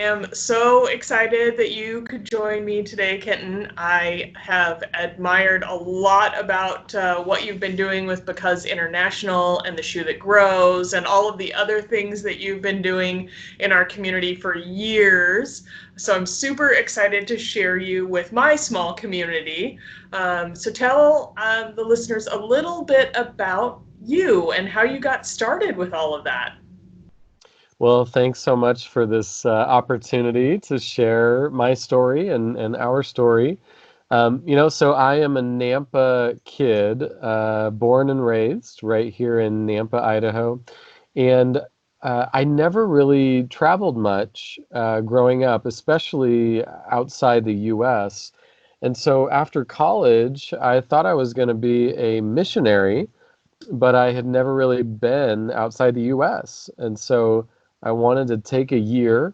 am so excited that you could join me today, Kenton. I have admired a lot about what you've been doing with Because International and the Shoe That Grows and all of the other things that you've been doing in our community for years. So I'm super excited to share you with my small community. So tell the listeners a little bit about you and how you got started with all of that. Well, thanks so much for this opportunity to share my story and our story. So I am a Nampa kid, born and raised right here in Nampa, Idaho. And I never really traveled much growing up, especially outside the U.S. And so after college, I thought I was going to be a missionary, but I had never really been outside the US. And so I wanted to take a year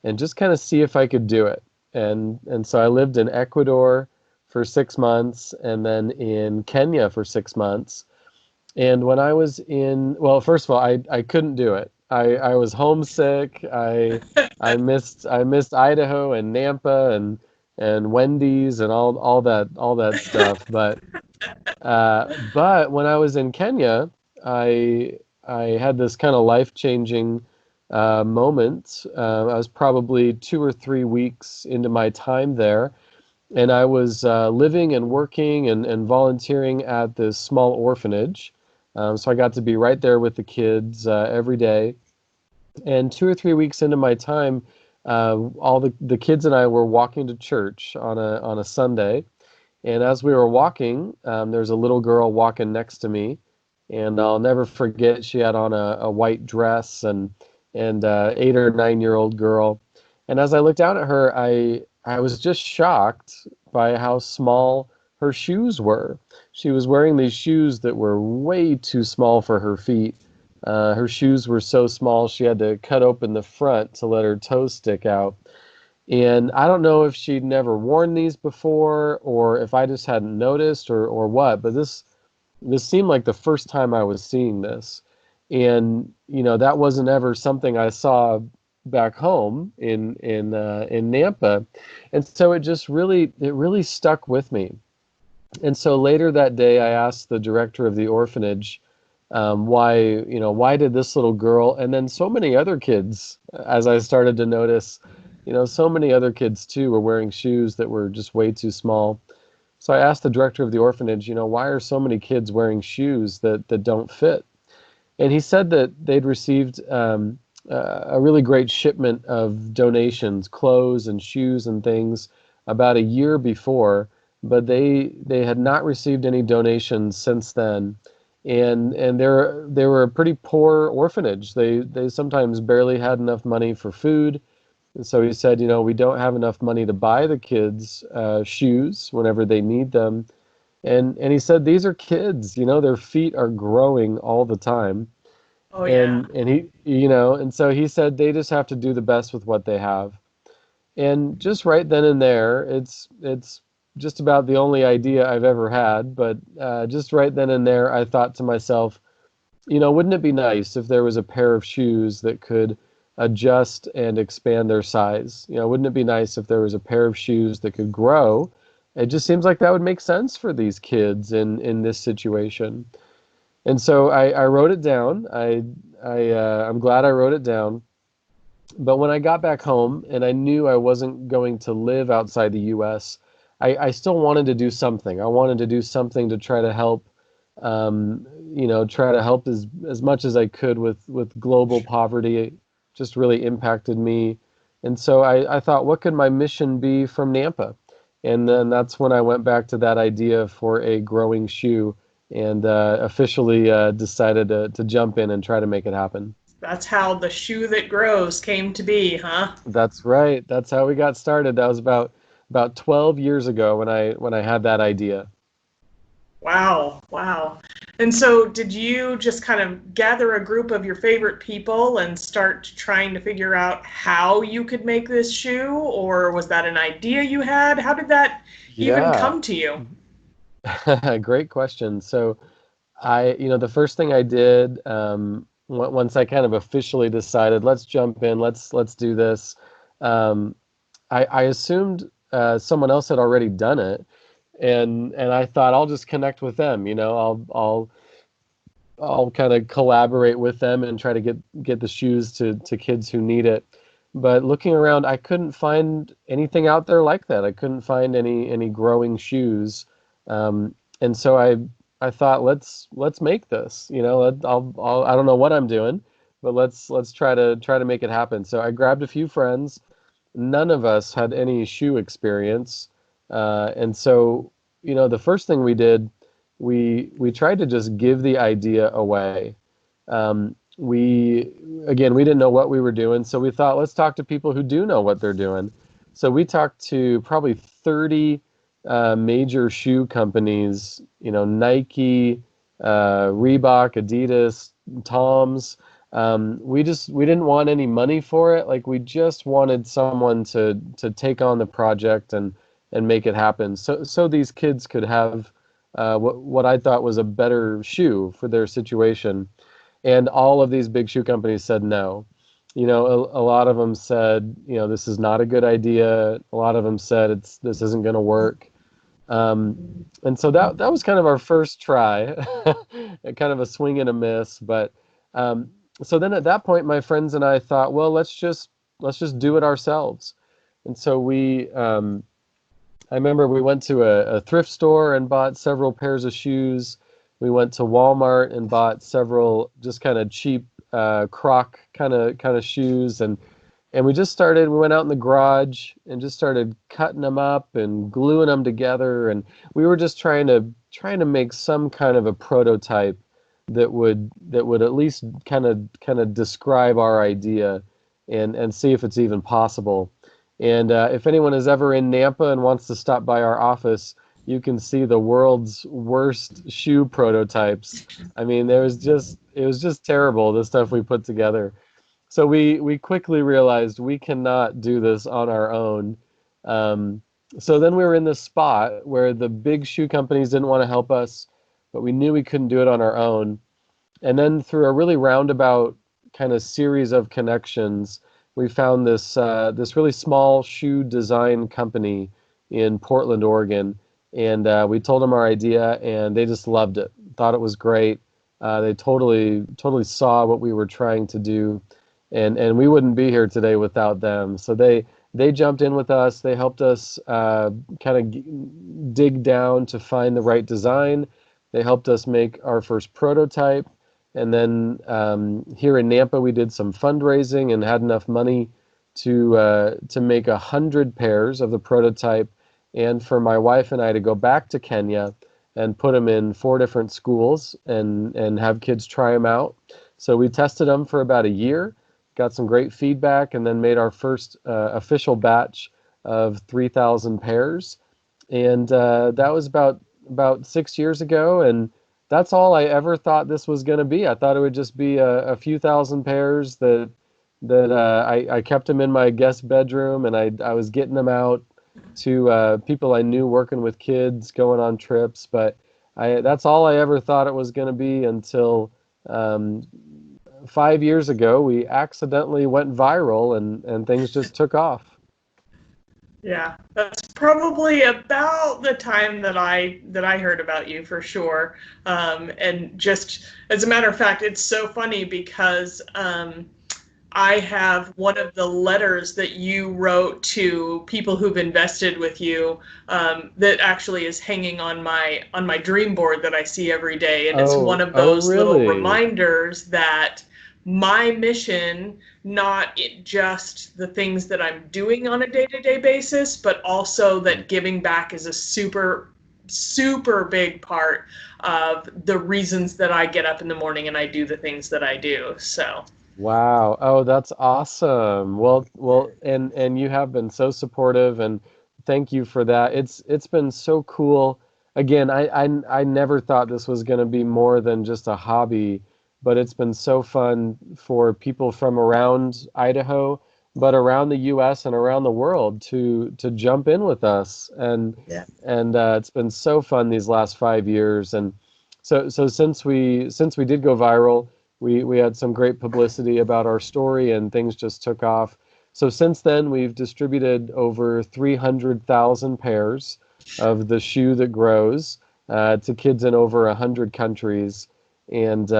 and just kind of see if I could do it. And so I lived in Ecuador for 6 months and then in Kenya for 6 months. And when I was well, first of all, I couldn't do it. I was homesick. I missed Idaho and Nampa and Wendy's and all that stuff. But when I was in Kenya, I had this kind of life-changing moment. I was probably 2 or 3 weeks into my time there, and I was living and working and volunteering at this small orphanage. So I got to be right there with the kids every day. And 2 or 3 weeks into my time, all the kids and I were walking to church on a Sunday. And as we were walking, there's a little girl walking next to me, and I'll never forget. She had on a white dress and 8 or 9 year old girl. And as I looked down at her, I was just shocked by how small her shoes were. She was wearing these shoes that were way too small for her feet. Her shoes were so small she had to cut open the front to let her toes stick out. And I don't know if she'd never worn these before or if I just hadn't noticed or what, but this seemed like the first time I was seeing this. And that wasn't ever something I saw back home in Nampa. And so it really stuck with me. And so later that day I asked the director of the orphanage, why did this little girl and then so many other kids, as I started to notice, so many other kids too were wearing shoes that were just way too small. So I asked the director of the orphanage, why are so many kids wearing shoes that don't fit? And he said that they'd received a really great shipment of donations, clothes and shoes and things about a year before, but they had not received any donations since then. And they were a pretty poor orphanage. They sometimes barely had enough money for food. And so he said, we don't have enough money to buy the kids shoes whenever they need them. And he said, these are kids, their feet are growing all the time. Oh, yeah. And and so he said they just have to do the best with what they have. And just right then and there, it's just about the only idea I've ever had. But just right then and there, I thought to myself, wouldn't it be nice if there was a pair of shoes that could adjust and expand their size? Wouldn't it be nice if there was a pair of shoes that could grow? It just seems like that would make sense for these kids in this situation. And so I wrote it down. I'm glad I wrote it down. But when I got back home and I knew I wasn't going to live outside the U.S., I still wanted to do something. I wanted to do something to try to help, try to help as much as I could with global poverty. It just really impacted me. And so I thought, what could my mission be from Nampa? And then that's when I went back to that idea for a growing shoe and officially decided to jump in and try to make it happen. That's how the Shoe That Grows came to be, huh? That's right. That's how we got started. That was about 12 years ago when I had that idea. Wow, wow. And so did you just kind of gather a group of your favorite people and start trying to figure out how you could make this shoe, or was that an idea you had? How did that even Yeah, come to you? great question. So the first thing I did once I kind of officially decided, let's jump in, let's do this. Um, I assumed someone else had already done it, and I thought I'll just connect with them. I'll kind of collaborate with them and try to get the shoes to kids who need it. But looking around, I couldn't find anything out there like that. I couldn't find any growing shoes, and so I thought let's make this. I don't know what I'm doing, but let's try to make it happen. So I grabbed a few friends. None of us had any shoe experience, and so the first thing we did, we tried to just give the idea away. We didn't know what we were doing, so we thought let's talk to people who do know what they're doing. So we talked to probably 30 major shoe companies, Nike, Reebok, Adidas, Tom's. We didn't want any money for it. Like we just wanted someone to take on the project and make it happen. So these kids could have what I thought was a better shoe for their situation. And all of these big shoe companies said no. A lot of them said, this is not a good idea. A lot of them said this isn't going to work. And so that was kind of our first try, kind of a swing and a miss. But so then at that point, my friends and I thought, well, let's just do it ourselves. And so I remember we went to a thrift store and bought several pairs of shoes. We went to Walmart and bought several just kind of cheap Croc kind of shoes, and we went out in the garage and just started cutting them up and gluing them together, and we were just trying to make some kind of a prototype that would at least kind of describe our idea and see if it's even possible. And if anyone is ever in Nampa and wants to stop by our office, you can see the world's worst shoe prototypes. I mean, it was just terrible, the stuff we put together. So we quickly realized we cannot do this on our own. Um, so then we were in this spot where the big shoe companies didn't want to help us, but we knew we couldn't do it on our own. And then through a really roundabout kind of series of connections, we found this really small shoe design company in Portland, Oregon, and we told them our idea, and they just loved it, thought it was great. They totally saw what we were trying to do, and we wouldn't be here today without them. So they jumped in with us. They helped us kind of dig down to find the right design. They helped us make our first prototype. And then here in Nampa, we did some fundraising and had enough money to make 100 pairs of the prototype, and for my wife and I to go back to Kenya and put them in 4 different schools and have kids try them out. So we tested them for about a year, got some great feedback, and then made our first official batch of 3,000 pairs. And that was about 6 years ago, and that's all I ever thought this was going to be. I thought it would just be a few thousand pairs that I kept them in my guest bedroom, and I was getting them out to people I knew working with kids, going on trips. But that's all I ever thought it was going to be until 5 years ago, we accidentally went viral, and things just took off. Yeah, that's probably about the time that I heard about you for sure. And just as a matter of fact, it's so funny because I have one of the letters that you wrote to people who've invested with you that actually is hanging on my dream board that I see every day, and it's one of Oh, those little really? reminders that my mission, not just the things that I'm doing on a day-to-day basis, but also that giving back is a super, super big part of the reasons that I get up in the morning and I do the things that I do. So, Wow. Oh, that's awesome. Well, and you have been so supportive, and thank you for that. It's been so cool. Again, I never thought this was going to be more than just a hobby, but it's been so fun for people from around Idaho, but around the U.S. and around the world to jump in with us, yeah. and it's been so fun these last 5 years. And so since we did go viral, we had some great publicity about our story, and things just took off. So since then, we've distributed over 300,000 pairs of the shoe that grows to kids in over 100 countries. And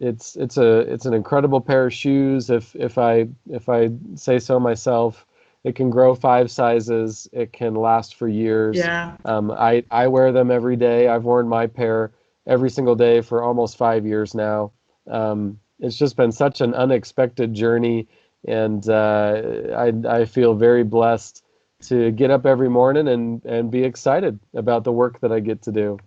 it's an incredible pair of shoes. If I say so myself, it can grow 5 sizes. It can last for years. Yeah. I wear them every day. I've worn my pair every single day for almost 5 years now. It's just been such an unexpected journey, and I feel very blessed to get up every morning and be excited about the work that I get to do.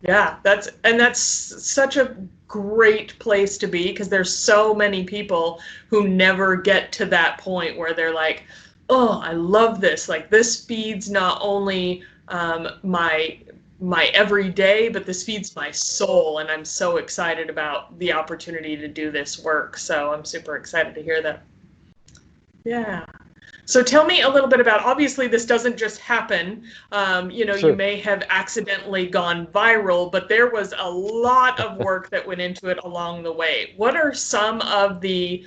Yeah, that's such a great place to be because there's so many people who never get to that point where they're like, "Oh, I love this. Like this feeds not only my everyday, but this feeds my soul, and I'm so excited about the opportunity to do this work." So I'm super excited to hear that. Yeah. So tell me a little bit about, obviously this doesn't just happen. You Sure. may have accidentally gone viral, but there was a lot of work that went into it along the way. What are some of the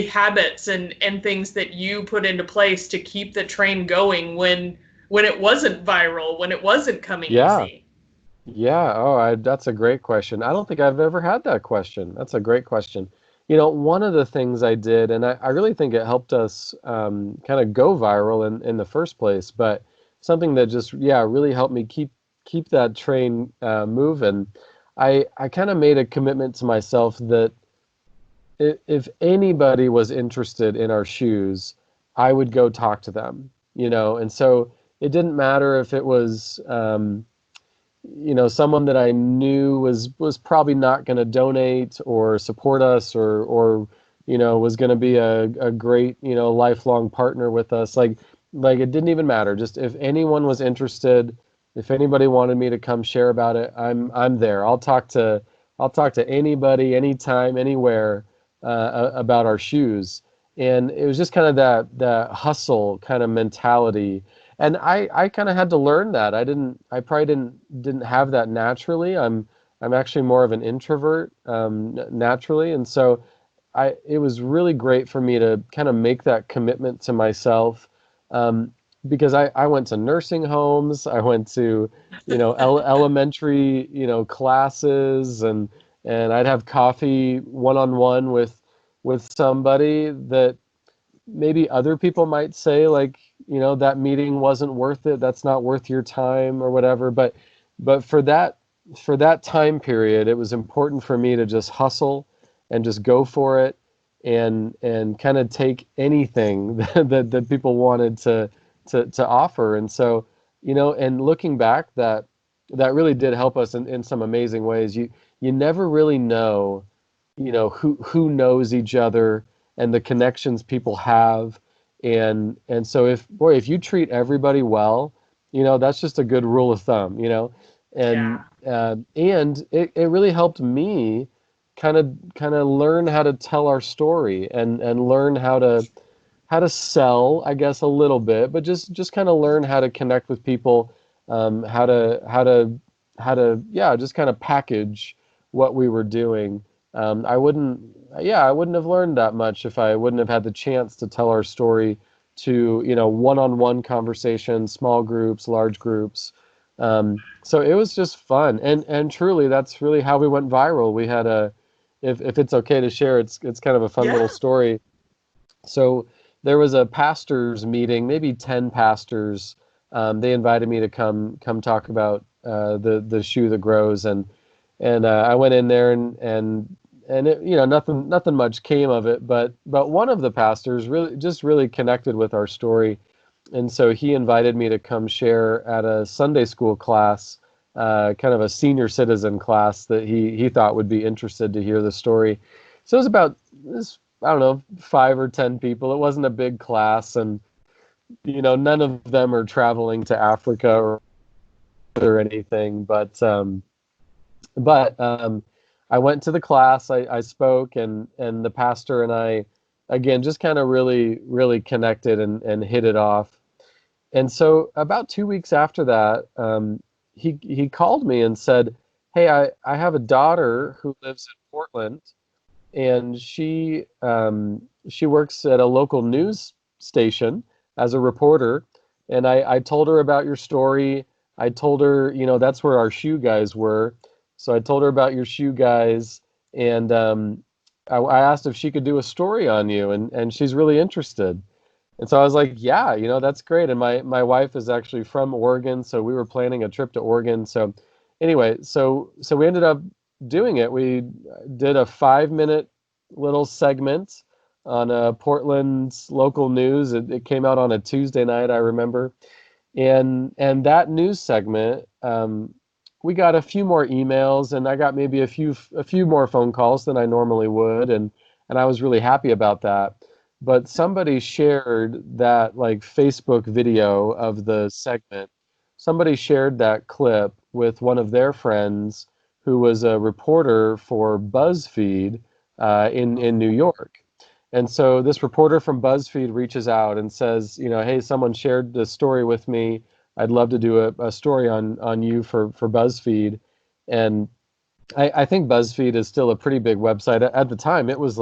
habits and things that you put into place to keep the train going when it wasn't viral, when it wasn't coming Yeah. easy? Yeah. Oh, that's a great question. I don't think I've ever had that question. That's a great question. One of the things I did, and I really think it helped us kind of go viral in the first place, but something that just, yeah, really helped me keep that train moving. I kind of made a commitment to myself that if anybody was interested in our shoes, I would go talk to them, and so it didn't matter if it was, someone that I knew was probably not going to donate or support us or was going to be a great, lifelong partner with us. Like it didn't even matter. Just if anyone was interested, if anybody wanted me to come share about it, I'm there. I'll talk to anybody, anytime, anywhere about our shoes. And it was just kind of that hustle kind of mentality, and I kind of had to learn that. I probably didn't have that naturally. I'm actually more of an introvert naturally, and so it was really great for me to kind of make that commitment to myself, um, because I went to nursing homes, I went to elementary classes, and I'd have coffee one on one with somebody that maybe other people might say, like, that meeting wasn't worth it, that's not worth your time or whatever, but for that time period, it was important for me to just hustle and just go for it, and kind of take anything that people wanted to offer. And so, and looking back, that really did help us in some amazing ways. You never really know, who knows each other and the connections people have. And so, if you treat everybody well, that's just a good rule of thumb. Yeah. And it really helped me kind of learn how to tell our story, and learn how to sell, I guess, a little bit, but just kind of learn how to connect with people, yeah, just kind of package what we were doing. I wouldn't, yeah, I wouldn't have learned that much if I wouldn't have had the chance to tell our story to, one-on-one conversations, small groups, large groups. So it was just fun, and truly, that's really how we went viral. We had if it's okay to share, it's kind of a fun little Yeah. story. So there was a pastors meeting, maybe 10 pastors. They invited me to come talk about the shoe that grows, and I went in there, and it, nothing much came of it, but one of the pastors really connected with our story, and so he invited me to come share at a Sunday school class, kind of a senior citizen class that he thought would be interested to hear the story. So it was about this, I don't know, 5 or 10 people. It wasn't a big class, and none of them are traveling to Africa or anything. But I went to the class. I spoke, and the pastor and I, again, just kind of really connected and hit it off. And so about 2 weeks after that, he called me and said, "Hey, I have a daughter who lives in Portland, and she works at a local news station as a reporter, and I told her about your story. I told her, that's where our shoe guys were. So I told her about your shoe guys, and I asked if she could do a story on you, and she's really interested. And so I was like, yeah, that's great. And my wife is actually from Oregon, so we were planning a trip to Oregon. So anyway, so we ended up doing it. We did a 5-minute little segment on Portland's local news. It came out on a Tuesday night, I remember. And that news segment, we got a few more emails, and I got maybe a few more phone calls than I normally would, and I was really happy about that. But somebody shared that like Facebook video of the segment. Somebody shared that clip with one of their friends who was a reporter for BuzzFeed in New York. And so this reporter from BuzzFeed reaches out and says, hey, someone shared this story with me. I'd love to do a story on you for BuzzFeed. And I think BuzzFeed is still a pretty big website. At the time, it was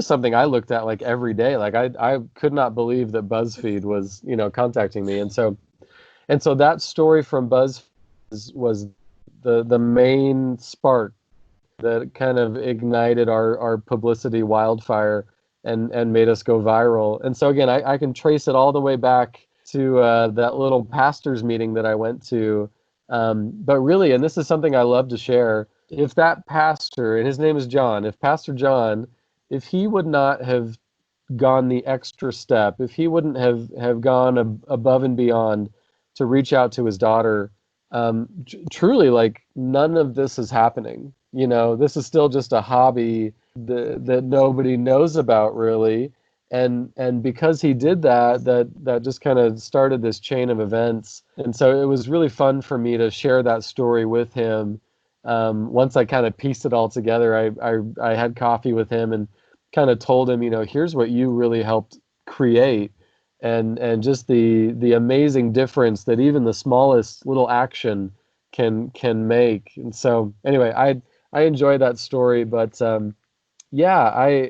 something I looked at like every day. Like I could not believe that BuzzFeed was, contacting me. And so that story from BuzzFeed was the main spark that kind of ignited our publicity wildfire and made us go viral. And so again, I can trace it all the way back to that little pastors meeting that I went to. But really, and this is something I love to share, if that pastor, and his name is John, if Pastor John, if he would not have gone the extra step, if he wouldn't have gone above and beyond to reach out to his daughter, truly, like none of this is happening. This is still just a hobby that nobody knows about really. And because he did that just kind of started this chain of events. And so it was really fun for me to share that story with him. Once I kind of pieced it all together, I had coffee with him and kind of told him, here's what you really helped create, and just the amazing difference that even the smallest little action can make. And so anyway, I enjoy that story, but yeah,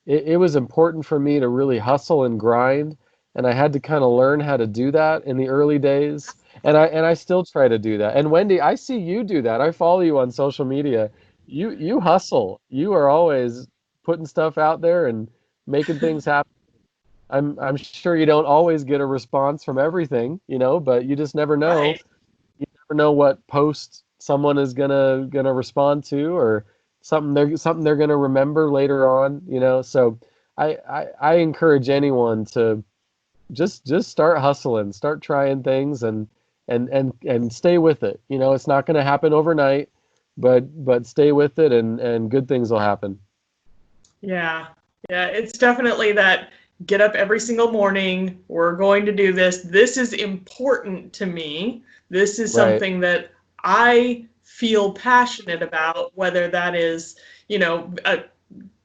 it was important for me to really hustle and grind, and I had to kind of learn how to do that in the early days. And I still try to do that. And Wendy, I see you do that. I follow you on social media. You hustle. You are always putting stuff out there and making things happen. I'm sure you don't always get a response from everything, but you just never know. Right. You never know what post someone is gonna respond to, or something they're gonna remember later on. So I encourage anyone to just start hustling, start trying things, and stay with it. It's not gonna happen overnight, but stay with it, and good things will happen. Yeah. Yeah. It's definitely that get up every single morning. We're going to do this. This is important to me. This is Right. something that I feel passionate about, whether that is,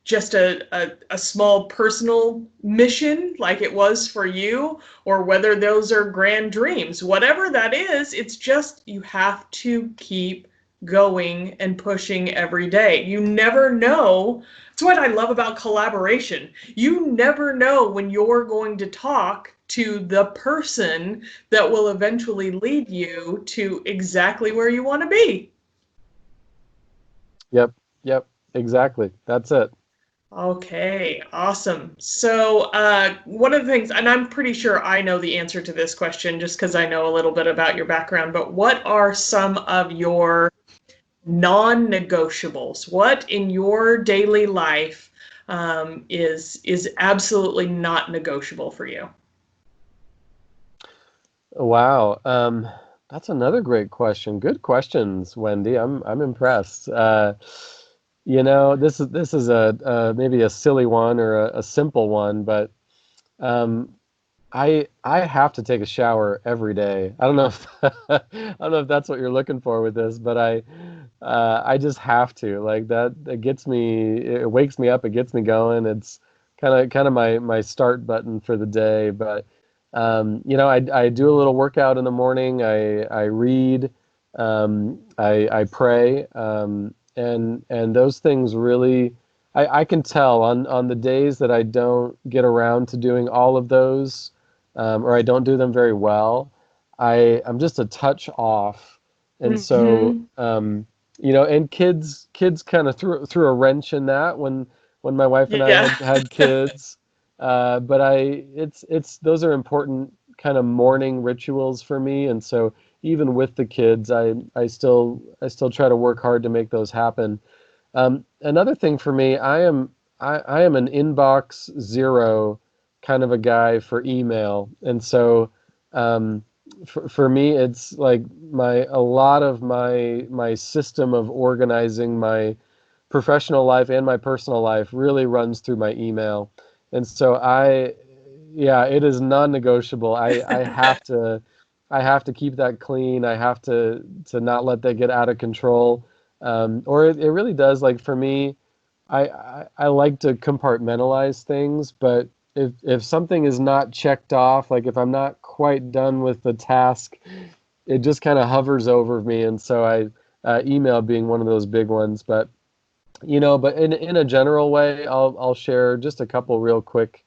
just a small personal mission like it was for you, or whether those are grand dreams. Whatever that is, it's just you have to keep going and pushing every day. You never know. That's what I love about collaboration. You never know when you're going to talk to the person that will eventually lead you to exactly where you want to be. Yep. Yep. Exactly. That's it. Okay, awesome. So, one of the things, and I'm pretty sure I know the answer to this question just because I know a little bit about your background, but what are some of your non-negotiables? What in your daily life is absolutely not negotiable for you? Wow. That's another great question. Good questions, Wendy. I'm impressed. This is a maybe a silly one or a simple one, but um, I have to take a shower every day. I don't know if I don't know if that's what you're looking for with this, but I just have to. Like that it gets me, it wakes me up, it gets me going. It's kind of my start button for the day. But I do a little workout in the morning. I read, I pray, and those things really. I can tell on the days that I don't get around to doing all of those, or I don't do them very well, I'm just a touch off. And so, Hmm. and kids kind of threw a wrench in that when my wife and I Yeah. had kids. But it's those are important kind of morning rituals for me. And so even with the kids, I still try to work hard to make those happen. Another thing for me, I am an inbox zero kind of a guy for email, and so for me, it's like a lot of my system of organizing my professional life and my personal life really runs through my email, and so yeah, it is non-negotiable. I have to keep that clean. I have to not let that get out of control. Or it really does. Like for me, I like to compartmentalize things, but if something is not checked off, like if I'm not quite done with the task, it just kind of hovers over me. And so email being one of those big ones. But in a general way, I'll share just a couple real quick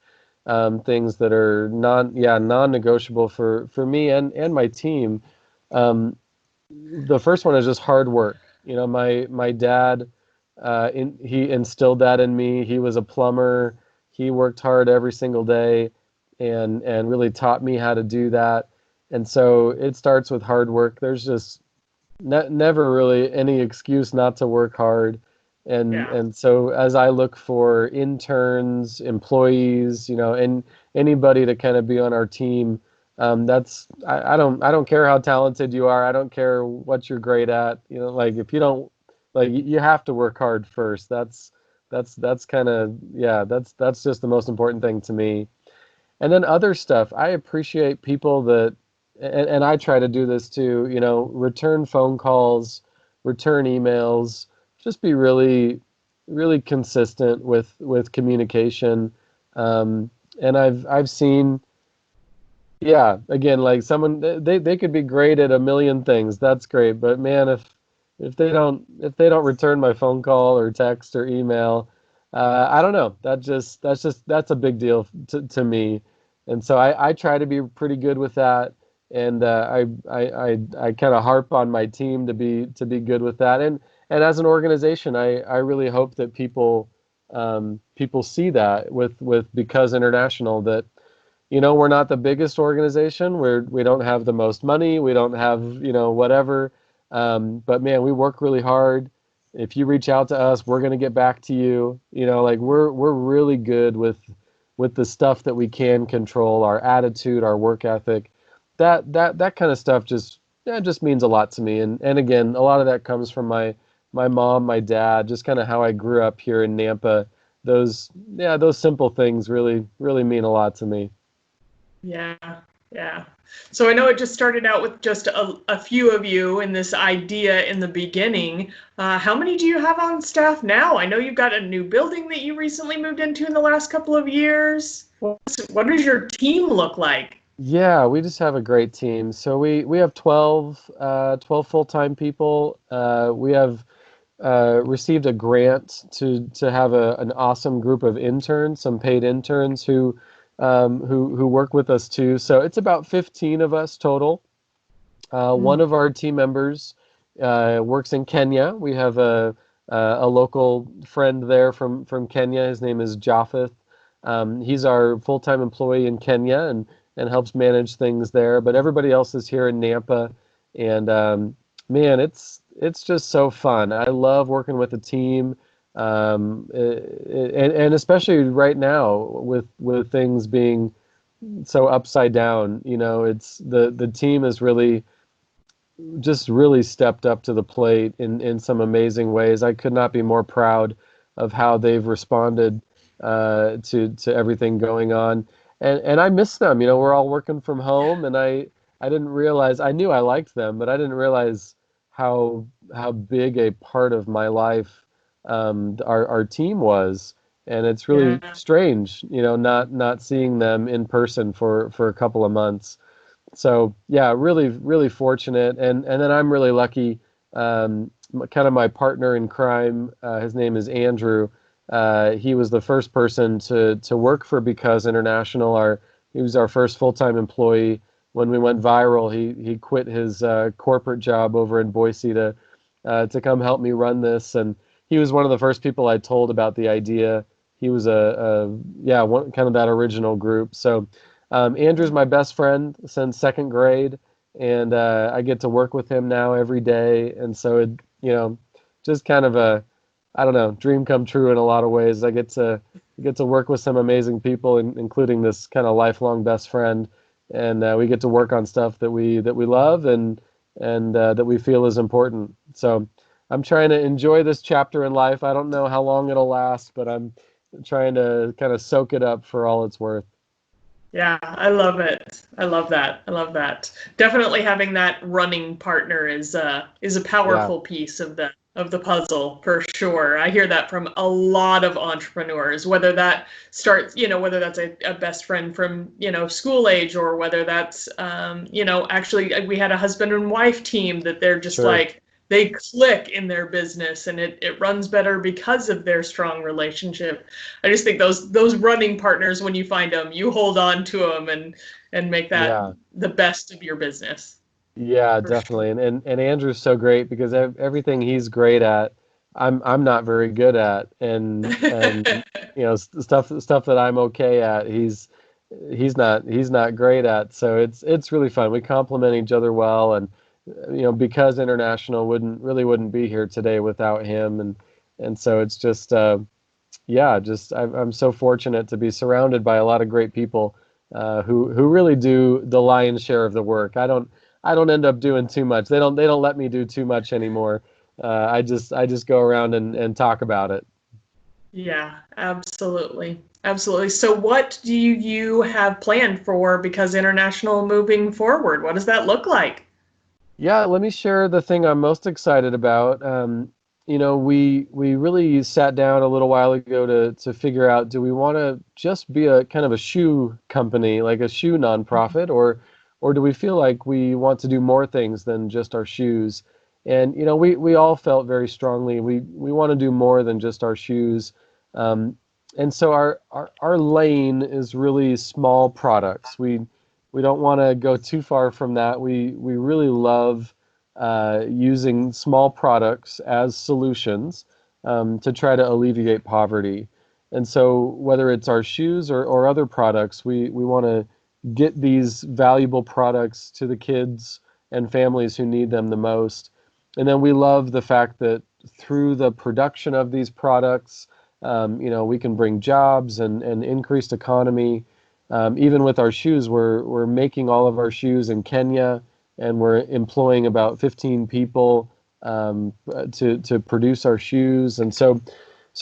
things that are non-negotiable for me and my team. Um, the first one is just hard work. My dad, he instilled that in me. He was a plumber. He worked hard every single day, and really taught me how to do that. And so it starts with hard work. There's just never really any excuse not to work hard. And Yeah. and so as I look for interns, employees, and anybody to kind of be on our team, I don't care how talented you are. I don't care what you're great at. Like if you don't, like you have to work hard first. That's kind of, yeah, that's just the most important thing to me. And then other stuff, I appreciate people that, and I try to do this too, return phone calls, return emails, just be really, really consistent with communication. And I've seen, yeah, again, like someone they could be great at a million things. That's great, but man, if they don't return my phone call or text or email, I don't know. That's a big deal to me, and so I try to be pretty good with that, and I kind of harp on my team to be good with that, and as an organization, I really hope that people see that with Because International, that we're not the biggest organization. We don't have the most money. We don't have, whatever. But man, we work really hard. If you reach out to us, we're going to get back to you. Like we're really good with the stuff that we can control, our attitude, our work ethic. That kind of stuff just means a lot to me. And again, a lot of that comes from my mom, my dad, just kind of how I grew up here in Nampa. Those simple things really mean a lot to me. Yeah, yeah. So I know it just started out with just a few of you in this idea in the beginning. How many do you have on staff now? I know you've got a new building that you recently moved into in the last couple of years. What does your team look like? Yeah, we just have a great team. So we have 12 full-time people. We have received a grant to have an awesome group of interns, some paid interns who work with us too. So it's about 15 of us total. One Mm. of our team members works in Kenya. We have a local friend there from Kenya. His name is Japheth. He's our full-time employee in Kenya and helps manage things there. But everybody else is here in Nampa, and man, it's just so fun. I love working with a team, and especially right now with things being so upside down. It's the team is really stepped up to the plate in some amazing ways. I could not be more proud of how they've responded to everything going on. And I miss them. We're all working from home, and I didn't realize. I knew I liked them, but I didn't realize how big a part of my life our team was. And it's really Yeah. strange, not seeing them in person for a couple of months. So yeah, really, really fortunate, and then I'm really lucky. Kind of my partner in crime, his name is Andrew. He was the first person to work for Because International. He was our first full-time employee. When we went viral, he quit his corporate job over in Boise to come help me run this, and he was one of the first people I told about the idea. He was yeah, one kind of that original group. So Andrew's my best friend since second grade, and I get to work with him now every day, and so it, just kind of a, I don't know, dream come true in a lot of ways. I get to work with some amazing people, including this kind of lifelong best friend, and we get to work on stuff that we love and that we feel is important. So I'm trying to enjoy this chapter in life. I don't know how long it'll last, but I'm trying to kind of soak it up for all it's worth. Yeah, I love it. I love that. I love that. Definitely having that running partner is a Yeah, powerful piece of the puzzle for sure. I hear that from a lot of entrepreneurs, whether that starts, whether that's a best friend from, school age, or whether that's, actually we had a husband and wife team that they're just sure. like, they click in their business and it runs better because of their strong relationship. I just think those running partners, when you find them, you hold on to them and make that Yeah. the best of your business Yeah, for sure. definitely. And Andrew's so great because everything he's great at, I'm not very good at, and stuff that I'm okay at, he's not great at. So it's really fun. We complement each other well, and Because International wouldn't be here today without him, and so it's just yeah, just I'm so fortunate to be surrounded by a lot of great people who really do the lion's share of the work. I don't end up doing too much. They don't let me do too much anymore. I just go around and talk about it. Yeah, absolutely. Absolutely. So what do you have planned for Because International moving forward? What does that look like? Yeah, let me share the thing I'm most excited about. We really sat down a little while ago to figure out, do we want to just be a kind of a shoe company, like a shoe nonprofit, or do we feel like we want to do more things than just our shoes? And we all felt very strongly we want to do more than just our shoes. Um, and so our lane is really small products. We don't want to go too far from that. We really love using small products as solutions to try to alleviate poverty. And so whether it's our shoes or other products, we want to get these valuable products to the kids and families who need them the most. And then we love the fact that through the production of these products, we can bring jobs and increased economy. Even with our shoes, we're making all of our shoes in Kenya, and we're employing about 15 people to produce our shoes. And so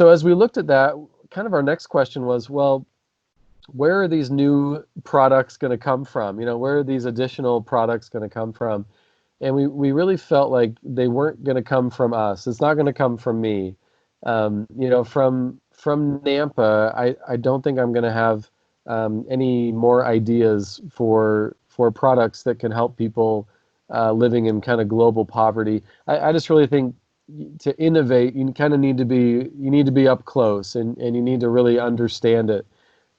as we looked at that, kind of our next question was, well, where are these new products going to come from? Where are these additional products going to come from? And we really felt like they weren't going to come from us. It's not going to come from me. From Nampa, I don't think I'm going to have any more ideas for products that can help people living in kind of global poverty. I just really think to innovate, you need to be up close, and you need to really understand it.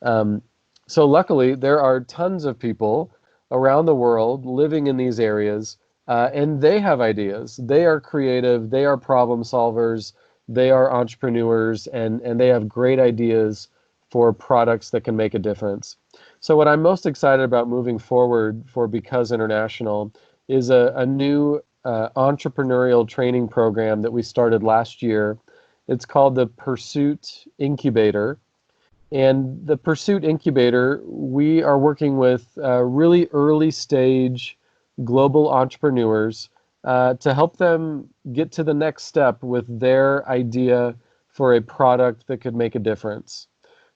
Um, so luckily, there are tons of people around the world living in these areas, and they have ideas. They are creative. They are problem solvers. They are entrepreneurs, and they have great ideas for products that can make a difference. So what I'm most excited about moving forward for Because International is a new entrepreneurial training program that we started last year. It's called the Pursuit Incubator. And the Pursuit Incubator, we are working with really early stage global entrepreneurs to help them get to the next step with their idea for a product that could make a difference.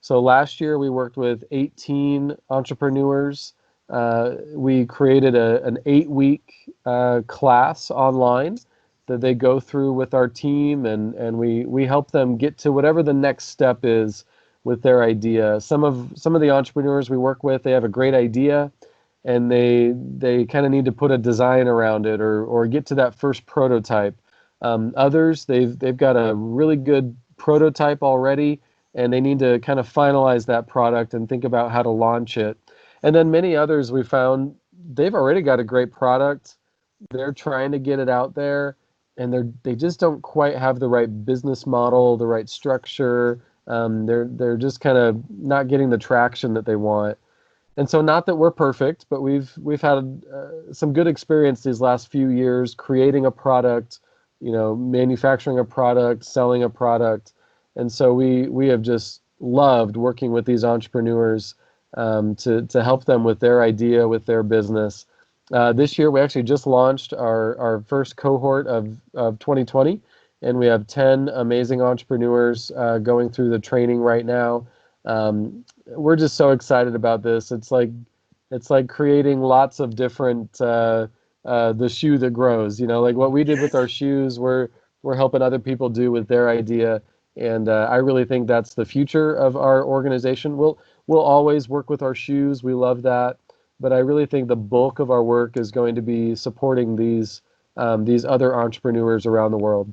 So last year we worked with 18 entrepreneurs. We created an 8-week class online that they go through with our team, and we help them get to whatever the next step is with their idea. Some of the entrepreneurs we work with, they have a great idea, and they kind of need to put a design around it or get to that first prototype. Others, they've got a really good prototype already, and they need to kind of finalize that product and think about how to launch it. And then many others we found, they've already got a great product. They're trying to get it out there, and they just don't quite have the right business model, the right structure. They're just kind of not getting the traction that they want. And so, not that we're perfect, but we've had some good experience these last few years creating a product, manufacturing a product, selling a product. And so we have just loved working with these entrepreneurs, to help them with their idea, with their business. This year, we actually just launched our first cohort of 2020, and we have 10 amazing entrepreneurs going through the training right now. We're just so excited about this. It's like creating lots of different the shoe that grows. Like what we did with our shoes, we're helping other people do with their idea, and I really think that's the future of our organization. We'll always work with our shoes. We love that, but I really think the bulk of our work is going to be supporting these other entrepreneurs around the world.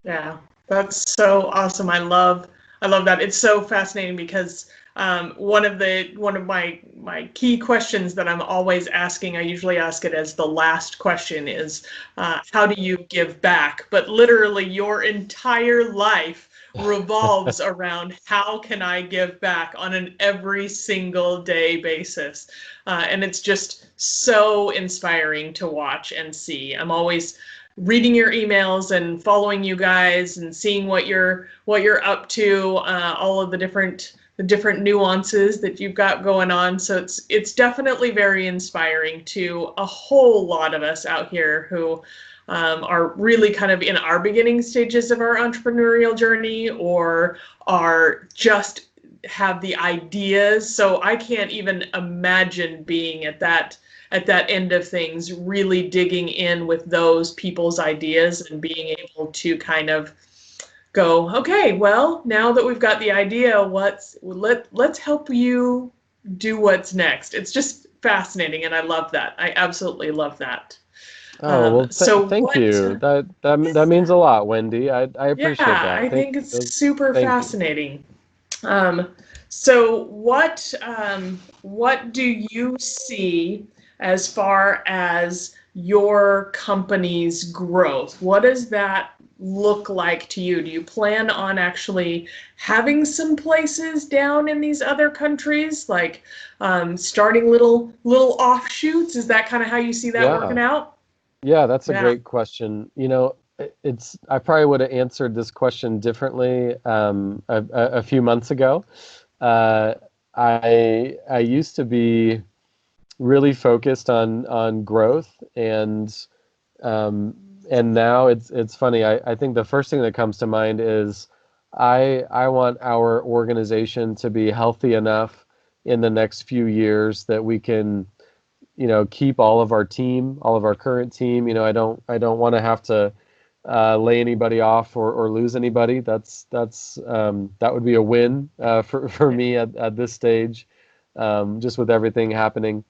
Yeah, that's so awesome. I love that. It's so fascinating because one of my key questions that I'm always asking, I usually ask it as the last question, is how do you give back? But literally, your entire life revolves around how can I give back on an every single day basis, and it's just so inspiring to watch and see. I'm always reading your emails and following you guys and seeing what you're up to, all of the different nuances that you've got going on. So it's definitely very inspiring to a whole lot of us out here who are really kind of in our beginning stages of our entrepreneurial journey, or are just have the ideas. So I can't even imagine being at that end of things, really digging in with those people's ideas and being able to kind of go, okay, well, now that we've got the idea, let's help you do what's next. It's just fascinating, and I love that. I absolutely love that. Oh, well, So thank what? you. That means a lot, Wendy. I Yeah, appreciate that. I think it's super Thank you. fascinating. Um, so what do you see as far as your company's growth? What does that look like to you? Do you plan on actually having some places down in these other countries, like starting little offshoots? Is that kind of how you see that Yeah. working out? Yeah, that's a Yeah. great question. I probably would have answered this question differently a few months ago. Uh, I used to be really focused on growth, um, and now it's funny. I think the first thing that comes to mind is I want our organization to be healthy enough in the next few years that we can, keep all of our team, all of our current team. I don't want to have to lay anybody off or lose anybody. That would be a win for me at this stage, just with everything happening.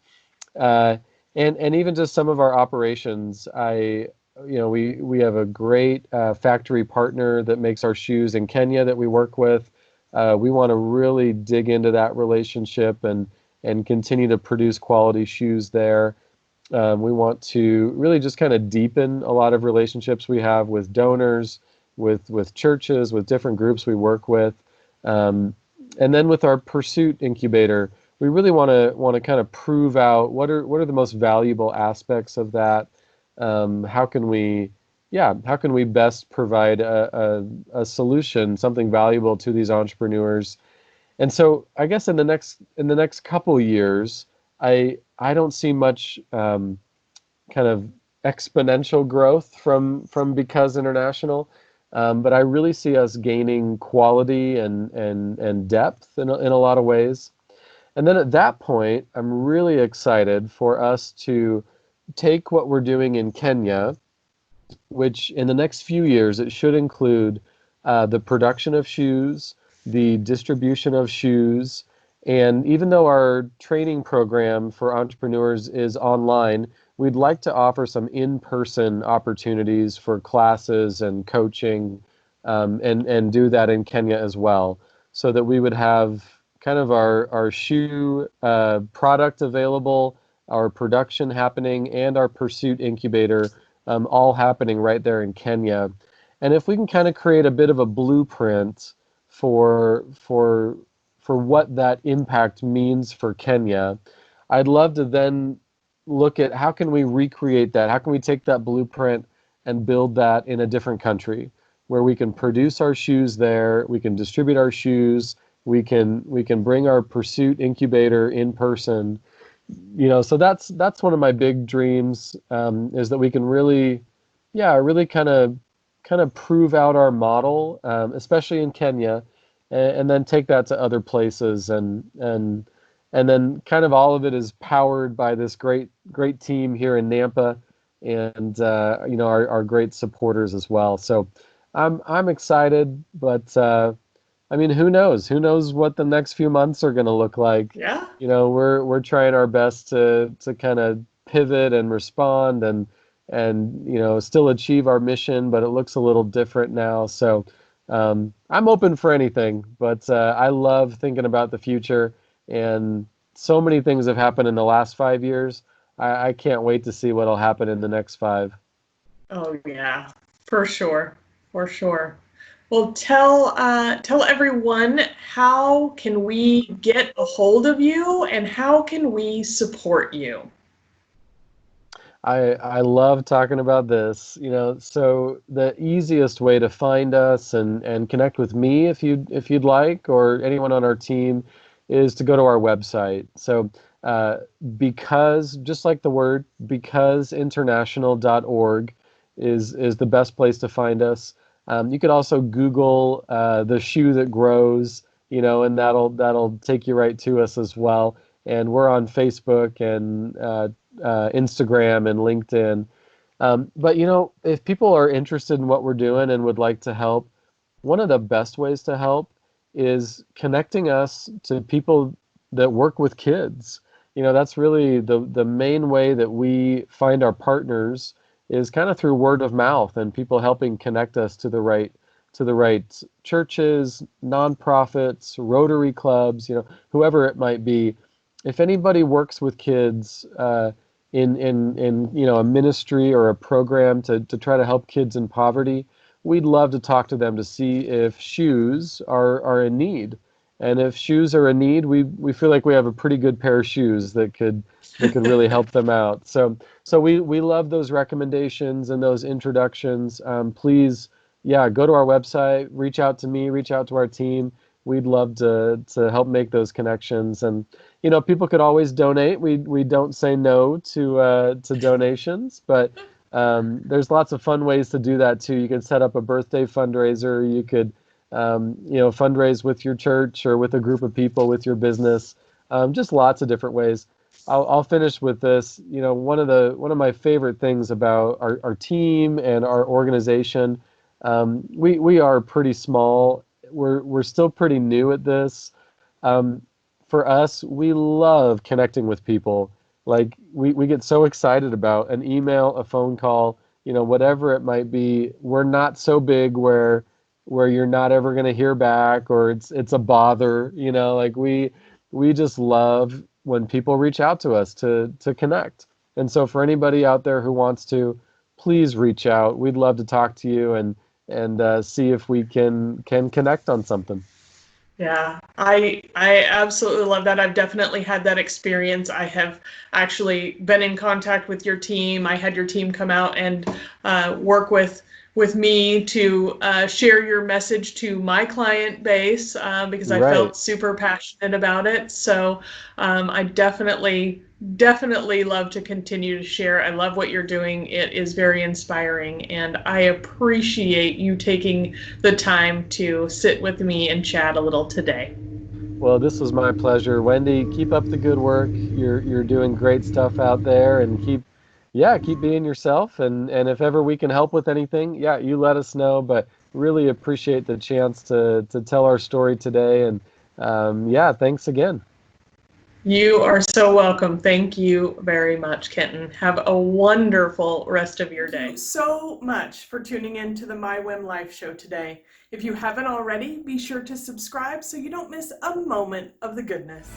Uh, and even just some of our operations, we have a great factory partner that makes our shoes in Kenya that we work with. We want to really dig into that relationship and continue to produce quality shoes there. We want to really just kind of deepen a lot of relationships we have with donors, with churches, with different groups we work with. Um, and then with our Pursuit incubator, we really want to kind of prove out what are the most valuable aspects of that. How can we best provide a solution, something valuable to these entrepreneurs? And so I guess in the next couple years, I don't see much kind of exponential growth from Because International, but I really see us gaining quality and depth in a lot of ways. And then at that point, I'm really excited for us to take what we're doing in Kenya, which in the next few years, it should include the production of shoes, the distribution of shoes, and even though our training program for entrepreneurs is online, we'd like to offer some in-person opportunities for classes and coaching, and do that in Kenya as well, so that we would have kind of our shoe product available, our production happening, and our pursuit incubator all happening right there in Kenya. And if we can kind of create a bit of a blueprint for for for what that impact means for Kenya, I'd love to then look at how can we recreate that? How can we take that blueprint and build that in a different country where we can produce our shoes there, we can distribute our shoes, we can bring our pursuit incubator in person. So that's one of my big dreams, is that we can really, yeah, really kind of prove out our model, especially in Kenya, and then take that to other places, and then kind of all of it is powered by this great team here in Nampa, and our great supporters as well. So I'm excited, but I mean, who knows? Who knows what the next few months are going to look like? Yeah. We're trying our best to kind of pivot and respond, and still achieve our mission, but it looks a little different now. So I'm open for anything, but I love thinking about the future, and so many things have happened in the last 5 years. I can't wait to see what'll happen in the next five. Oh yeah, for sure, for sure. Well, tell everyone, how can we get a hold of you and how can we support you? I love talking about this. So the easiest way to find us and connect with me, if you'd like, or anyone on our team, is to go to our website. So uh, because, just like the word, becauseinternational.org is the best place to find us. You could also Google the shoe that grows, and that'll take you right to us as well. And we're on Facebook and Instagram and LinkedIn. But if people are interested in what we're doing and would like to help, one of the best ways to help is connecting us to people that work with kids. That's really the main way that we find our partners, is kind of through word of mouth and people helping connect us to the right churches, nonprofits, Rotary clubs, whoever it might be. If anybody works with kids in a ministry or a program to try to help kids in poverty, we'd love to talk to them to see if shoes are in need. And if shoes are in need, we feel like we have a pretty good pair of shoes that could really help them out. So we love those recommendations and those introductions. Please, yeah, go to our website, reach out to me, reach out to our team. We'd love to help make those connections. And people could always donate. We don't say no to donations, but there's lots of fun ways to do that too. You can set up a birthday fundraiser. You could fundraise with your church or with a group of people with your business. Just lots of different ways. I'll finish with this. One of my favorite things about our team and our organization. We are pretty small. We're still pretty new at this. Um, for us, we love connecting with people. Like we get so excited about an email, a phone call, whatever it might be. We're not so big where you're not ever going to hear back, or it's a bother. Like we just love when people reach out to us to connect. And so for anybody out there who wants to, please reach out. We'd love to talk to you and see if we can connect on something. Yeah, I absolutely love that. I've definitely had that experience. I have actually been in contact with your team. I had your team come out and work with me to share your message to my client base because I Right. felt super passionate about it. So I definitely love to continue to share. I love what you're doing. It is very inspiring, and I appreciate you taking the time to sit with me and chat a little today. Well, this was my pleasure. Wendy, keep up the good work. You're doing great stuff out there, and keep being yourself. And if ever we can help with anything, yeah, you let us know. But really appreciate the chance to tell our story today. And yeah, thanks again. You are so welcome. Thank you very much, Kenton. Have a wonderful rest of your day. Thank you so much for tuning in to the My WHIM Life show today. If you haven't already, be sure to subscribe so you don't miss a moment of the goodness.